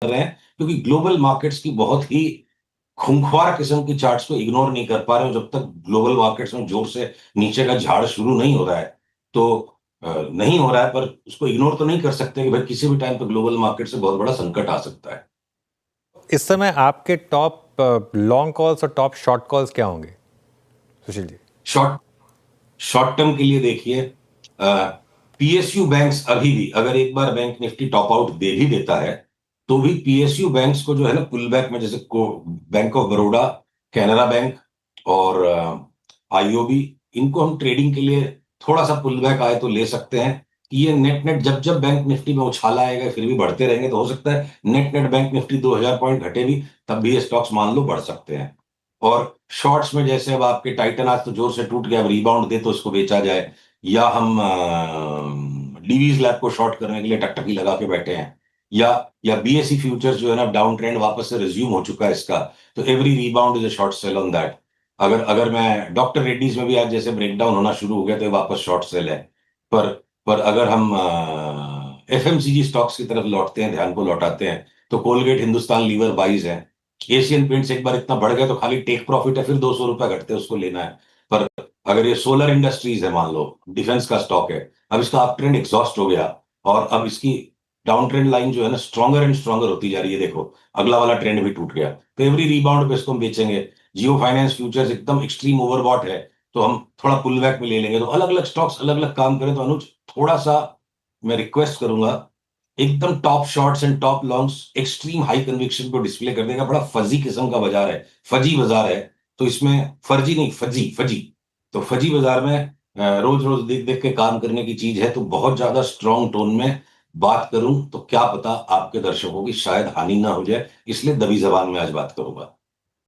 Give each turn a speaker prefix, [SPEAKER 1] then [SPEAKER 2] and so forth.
[SPEAKER 1] रहे हैं, क्योंकि ग्लोबल मार्केट्स की बहुत ही खूंखार किस्म की चार्ट्स को इग्नोर नहीं कर पा रहे हो। जब तक ग्लोबल मार्केट्स में जोर से नीचे का झाड़ शुरू नहीं हो रहा है तो नहीं हो रहा है, पर उसको इग्नोर तो नहीं कर सकते कि भाई किसी भी टाइम पे ग्लोबल मार्केट से बहुत बड़ा संकट आ सकता है।
[SPEAKER 2] इस समय आपके टॉप लॉन्ग कॉल्स और टॉप शॉर्ट कॉल्स क्या होंगे Sushil ji?
[SPEAKER 1] Short short term के लिए देखिए, पीएसयू बैंक्स अभी भी अगर एक बार बैंक निफ्टी टॉप आउट दे भी देता है तो भी पीएसयू बैंक्स को जो है ना पुल बैक में, जैसे bank of Baroda, Canara bank और आईओबी, इनको हम ट्रेडिंग के लिए थोड़ा सा पुल बैक आए तो ले सकते हैं कि ये नेट नेट जब जब बैंक निफ्टी में उछाल आएगा फिर भी बढ़ते रहेंगे तो हो सकता है net net bank Nifty 2000 point घटे भी, तब भी ये स्टॉक्स मान लो बढ़ सकते हैं। और शॉर्ट्स में जैसे अब आपके टाइटन आज तो जोर से टूट गया, अब रिबाउंड दे तो इसको बेचा जाए, या हम डीवीज लैब को शॉर्ट करने के लिए टकटकी लगा के बैठे हैं, या बीएसई फ्यूचर्स जो है ना डाउन ट्रेंड वापस से रिज्यूम हो चुका है इसका, तो every rebound is a short cell on that. अगर अगर मैं डॉक्टर रेड्डीज में भी आज जैसे ब्रेकडाउन होना शुरू हो गया तो ये वापस शॉर्ट सेल है। पर पर अगर हम एफएमसीजी स्टॉक्स की तरफ लौटते हैं, ध्यान को लौटाते हैं, तो कोलगेट, हिंदुस्तान लीवर बाइज है। एशियन पेंट्स एक बार इतना बढ़ गया तो खाली टेक प्रॉफिट है, फिर 200 रुपए घटते हैं उसको लेना है। पर अगर ये सोलर इंडस्ट्रीज है, मान लो डिफेंस का स्टॉक है, अब इसका अप ट्रेंड एग्जॉस्ट हो गया और अब इसकी डाउन ट्रेंड लाइन जो है ना स्ट्रॉन्गर एंड स्ट्रॉन्गर होती जा रही है, देखो अगला वाला ट्रेंड भी टूट गया, तो एवरी रिबाउंड पे इसको हम बेचेंगे। जियो फाइनेंस फ्यूचर्स एकदम एक्सट्रीम ओवरबॉट है तो हम थोड़ा पुल बैक में ले लेंगे। तो अलग अलग स्टॉक्स अलग अलग काम करें। तो अनुज, थोड़ा सा मैं रिक्वेस्ट करूंगा, एकदम top shorts and top longs extreme high conviction को डिस्प्ले कर देगा। बड़ा फजी किस्म का बाजार है, फजी बाजार है। तो इसमें फर्जी नहीं, फजी फजी। तो फजी बाजार में रोज रोज देख देख के काम करने की चीज है, तो बहुत ज्यादा स्ट्रांग टोन में बात करूं तो क्या पता आपके दर्शकों की शायद हानि ना हो जाए, इसलिए दबी जबान में आज बात करूंगा।